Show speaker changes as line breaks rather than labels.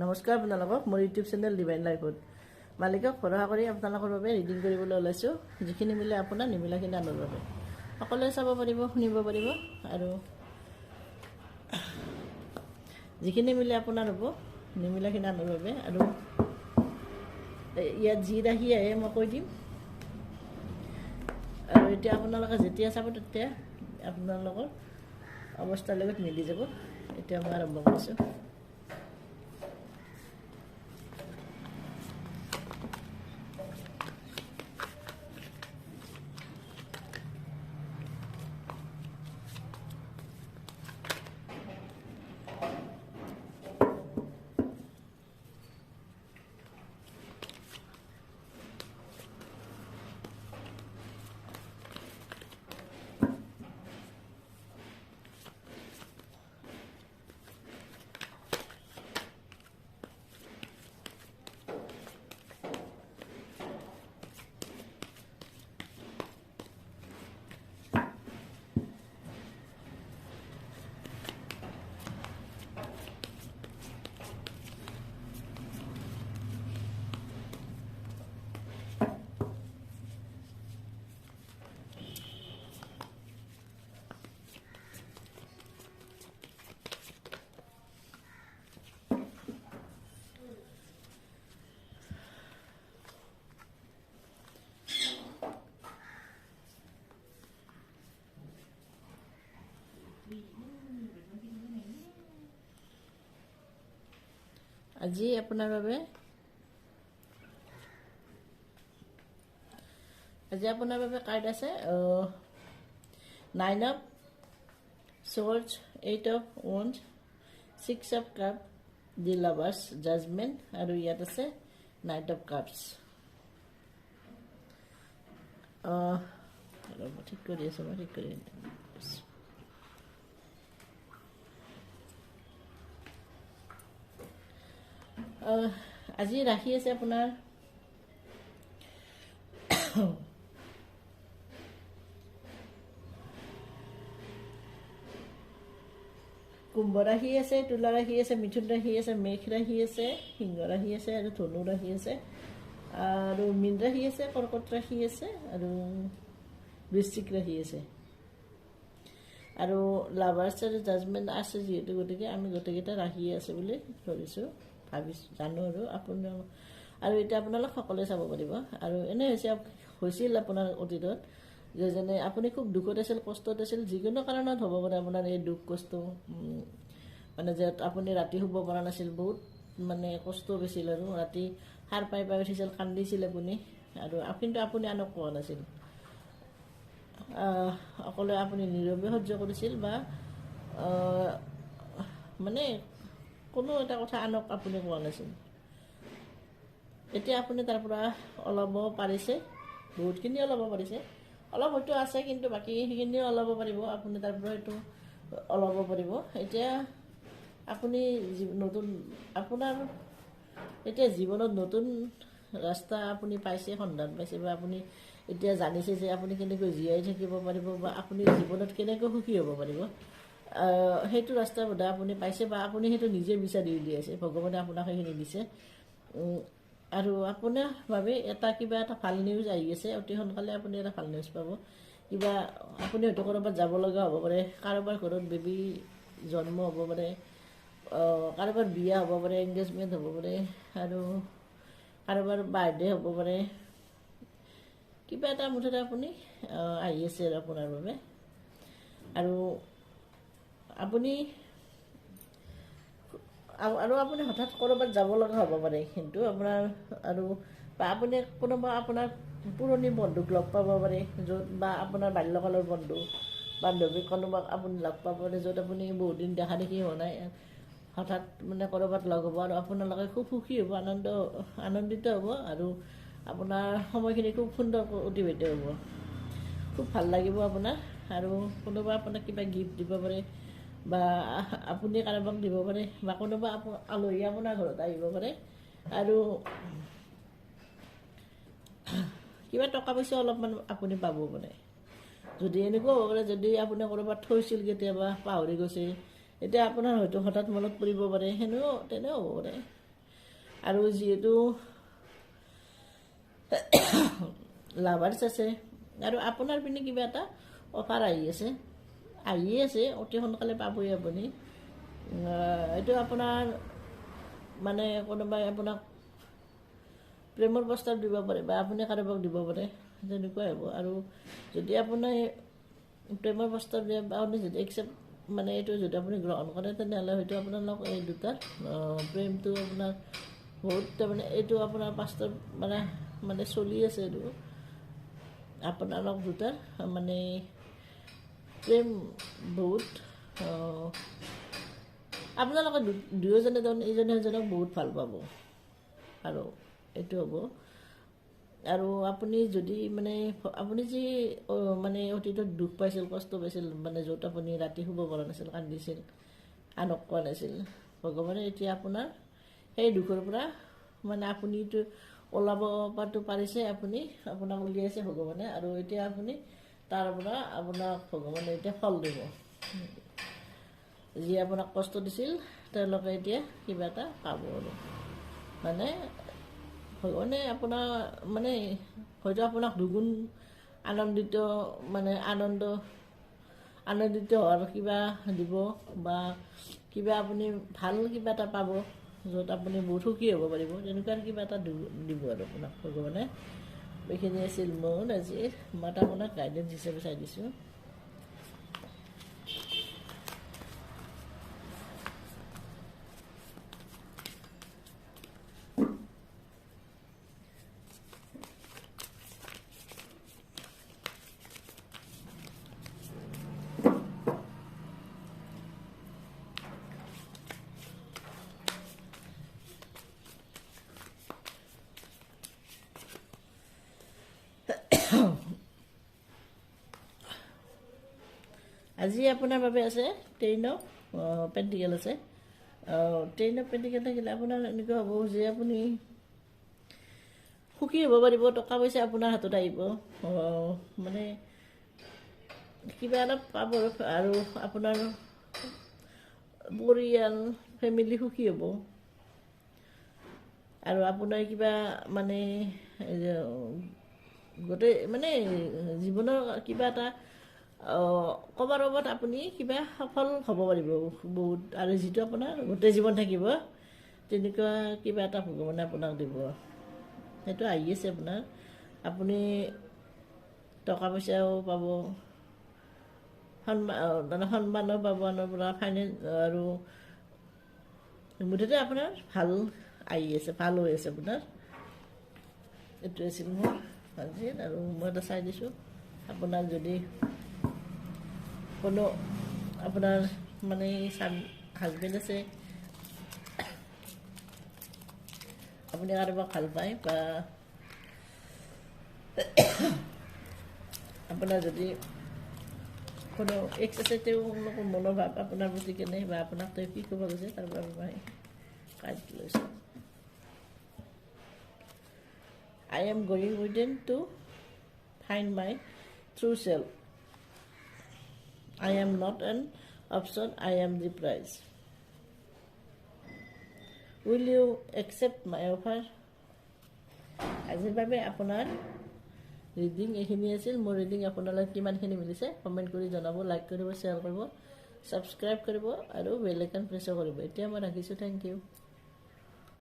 নমস্কাৰ আপোনালোকক মোৰ ইউটিউব চেনেল ডিভাইন লাইফত মালিকক ভৰসা কৰি আপোনালোকৰ বাবে ৰিডিং কৰিবলৈ ওলাইছোঁ। যিখিনি মিলে আপোনাৰ নিমিলাখিনি আনৰ বাবে সকলোৱে চাব পাৰিব, শুনিব পাৰিব আৰু যিখিনি মিলে আপোনাৰ হ'ব নিমিলাখিনি আনৰ বাবে। আৰু ইয়াত যি ৰাশি আহে মই কৈ দিম আৰু এতিয়া আপোনালোকে যেতিয়া চাব তেতিয়া আপোনালোকৰ অৱস্থাৰ লগত মিলি যাব। এতিয়া মই আৰম্ভ কৰিছোঁ। আজি আপোনাৰ বাবে কাৰ্ড আছে 9 of Swords, 8 of Wands, 6 of Cups, The Lovers, Judgment আৰু ইয়াত আছে Knight of Cups। ঠিক কৰি আছোঁ মই, ঠিক কৰি আজি ৰাশি আছে আপোনাৰ কুম্ভ ৰাশি আছে, তুলা ৰাশি আছে, মিথুন ৰাশি আছে, মেঘ ৰাশি আছে, সিংহ ৰাশি আছে আৰু ধনু ৰাশি আছে আৰু মীন ৰাশি আছে, কৰ্কট ৰাশি আছে আৰু বৃশ্চিক ৰাশি আছে আৰু লাভাৰ্ছ আৰু জাজমেণ্ট আছে যিহেতু, গতিকে আমি গোটেইকেইটা ৰাশি আছে বুলি ধৰিছোঁ, জানো আৰু আপোনাৰ। আৰু এতিয়া আপোনালোক সকলোৱে চাব পাৰিব। আৰু এনে হৈছিল আপোনাৰ অতীতত যে যেনে আপুনি খুব দুখত আছিল, কষ্টত আছিল, যিকোনো কাৰণত হ'ব পাৰে আপোনাৰ এই দুখ কষ্ট, মানে যে আপুনি ৰাতি শুব পৰা নাছিল, বহুত মানে কষ্ট পাইছিল আৰু ৰাতি সাৰ পাই উঠিছিল, কান্দিছিল আপুনি আৰু কিন্তু আপুনি আনক কোৱা নাছিল, অকলে আপুনি নীৰৱে সহ্য কৰিছিল বা মানে কোনো এটা কথা আনক আপুনি কোৱা নাছিল। এতিয়া আপুনি তাৰ পৰা ওলাব পাৰিছে, বহুতখিনি ওলাব পাৰিছে, অলপ হয়তো আছে কিন্তু বাকী সেইখিনিও ওলাব পাৰিব, আপুনি তাৰ পৰা এইটো ওলাব পাৰিব। এতিয়া আপুনি নতুন আপোনাৰ এতিয়া জীৱনত নতুন ৰাস্তা আপুনি পাইছে, সন্ধান পাইছে বা আপুনি এতিয়া জানিছে যে আপুনি কেনেকৈ জীয়াই থাকিব পাৰিব বা আপুনি জীৱনত কেনেকৈ সুখী হ'ব পাৰিব, সেইটো ৰাস্তা বোধহয় আপুনি পাইছে বা আপুনি সেইটো নিজে বিচাৰি উলিয়াইছে, ভগৱানে আপোনাক সেইখিনি দিছে। আৰু আপোনাৰ বাবে কিবা এটা ভাল নিউজ আহি আছে, অতি সোনকালে আপুনি এটা ভাল নিউজ পাব। কিবা আপুনি হয়তো ক'ৰবাত যাব লগা হ'ব পাৰে, কাৰোবাৰ ঘৰত বেবী জন্ম হ'ব পাৰে, কাৰোবাৰ বিয়া হ'ব পাৰে, এংগেজমেণ্ট হ'ব পাৰে আৰু কাৰোবাৰ বাৰ্থডে হ'ব পাৰে, কিবা এটা মুঠতে আপুনি আহি আছে আৰু আপোনাৰ বাবে। আৰু আপুনি হঠাৎ ক'ৰবাত যাব লগা হ'ব পাৰে কিন্তু আপোনাৰ, আৰু বা আপুনি কোনোবা আপোনাৰ পুৰণি বন্ধুক লগ পাব পাৰে, য'ত বা আপোনাৰ বাল্যকালৰ বন্ধু বান্ধৱীক কোনোবাক আপুনি লগ পাব পাৰে, য'ত আপুনি বহুত দিন দেখা দেখি হোৱা নাই, হঠাৎ মানে ক'ৰবাত লগ হ'ব আৰু আপোনালোকে খুব সুখী হ'ব, আনন্দিত হ'ব আৰু আপোনাৰ সময়খিনি খুব সুন্দৰ অতিবাহিত হ'ব, খুব ভাল লাগিব আপোনাৰ। আৰু কোনোবা আপোনাক কিবা গিফ্ট দিব পাৰে বা আপুনি কাৰোবাক দিব পাৰে বা কোনোবা আলহী আপোনাৰ ঘৰত আহিব পাৰে আৰু কিবা টকা পইচা অলপমান আপুনি পাব পাৰে। যদি এনেকুৱা হ'ব পাৰে, যদি আপুনি ক'ৰবাত থৈছিল কেতিয়াবা পাহৰি গৈছে, এতিয়া আপোনাৰ হয়তো হঠাৎ মনত পৰিব পাৰে, তেনেও হ'ব পাৰে। আৰু যিহেতু লাভাৰ্ছ আছে আৰু আপোনাৰ পিনে কিবা এটা অফাৰ আহিয়ে আছে অতি সোনকালে পাবই আপুনি। এইটো আপোনাৰ মানে কোনোবাই আপোনাক প্ৰেমৰ প্ৰস্তাৱ দিব পাৰে বা আপুনি কাৰোবাক দিব পাৰে, তেনেকুৱাই হ'ব। আৰু যদি আপুনি প্ৰেমৰ প্ৰস্তাৱ দিয়ে বা আপুনি যদি একচেপ্ট মানে এইটো যদি আপুনি গ্ৰহণ কৰে, তেনেহ'লে হয়তো আপোনালোক এই দুটাৰ প্ৰেমটো আপোনাৰ বহুত তাৰমানে এইটো আপোনাৰ পাষ্টৰ মানে চলি আছে। এইটো আপোনালোক দুটাৰ মানে প্ৰেম বহুত আপোনালোকে দুয়োজনে তাৰমানে ইজনে সিজনক বহুত ভাল পাব আৰু এইটো হ'ব। আৰু আপুনি যদি মানে আপুনি যি মানে অতীতত দুখ পাইছিল, কষ্ট পাইছিল, মানে য'ত আপুনি ৰাতি শুব পৰা নাছিল, কান্দিছিল, আনক কোৱা নাছিল, ভগৱানে এতিয়া আপোনাৰ সেই দুখৰ পৰা মানে আপুনিতো ওলাব পৰাটো পাৰিছে, আপোনাক উলিয়াইছে ভগৱানে। আৰু এতিয়া আপুনি তাৰ পৰা আপোনাক ভগৱানে এতিয়া ফল দিব। যি আপোনাক কষ্ট দিছিল তেওঁলোকে এতিয়া কিবা এটা পাব আৰু মানে ভগৱানে আপোনাৰ মানে হয়তো আপোনাক দুগুণ আনন্দিত হোৱাৰ কিবা দিব বা কিবা আপুনি ভাল কিবা এটা পাব, য'ত আপুনি বহুত সুখী হ'ব পাৰিব, তেনেকুৱা কিবা এটা দিব আৰু আপোনাক ভগৱানে। এইখিনি আছিল মোৰ আজিৰ, মই আপোনাক গাইডেঞ্চ হিচাপে চাই দিছোঁ। আজি আপোনাৰ বাবে আছে 10 অফ পেণ্টিকেল আছে। 10 অফ পেণ্টিকেল থাকিলে আপোনাৰ এনেকুৱা হ'ব যে আপুনি সুখী হ'ব পাৰিব, টকা পইচা আপোনাৰ হাতত আহিব, মানে কিবা এটা পাব আৰু আপোনাৰ পৰিয়াল ফেমিলি সুখী হ'ব। আৰু আপোনাৰ কিবা মানে গোটেই মানে জীৱনৰ কিবা এটা ক'ৰবাত আপুনি কিবা সফল হ'ব পাৰিব বহুত, আৰু যিটো আপোনাৰ গোটেই জীৱন থাকিব, তেনেকুৱা কিবা এটা ভগৱানে আপোনাক দিব। সেইটো আহি আছে আপোনাৰ, আপুনি টকা পইচাও পাব, সন্মানো পাব আনৰ পৰা, ফাইনেন্স আৰু মুঠতে আপোনাৰ ভাল আহি আছে, ভাল হৈ আছে আপোনাৰ। এইটো আছিল মোৰ আজিৰ, আৰু মই এটা চাই দিছোঁ আপোনাক যদি কোনো আপোনাৰ মানে হাজবেণ্ড আছে, আপুনি কাৰোবাক ভাল পায়, বা আপোনাৰ যদি কোনো এক্স আছে, তেওঁ মনোভাৱ আপোনাৰ প্ৰতি কেনে বা আপোনাক তেওঁ কি ক'ব গৈছে, তাৰ পৰা মই কাৰ্ড লৈছোঁ। I am going within to find my true self. I am not an option, I am the prize. Will you accept my offer? আজিৰ বাবে আপোনাৰ ৰিডিং এইখিনি আছিল। মোৰ ৰিডিং আপোনালোকে কিমানখিনি মিলিছে কমেণ্ট কৰি জনাব, লাইক কৰিব, শ্বেয়াৰ কৰিব, ছাবস্ক্ৰাইব কৰিব আৰু বেল আইকন প্ৰেছ কৰিব। এতিয়া মই ৰাখিছোঁ, থেংক ইউ।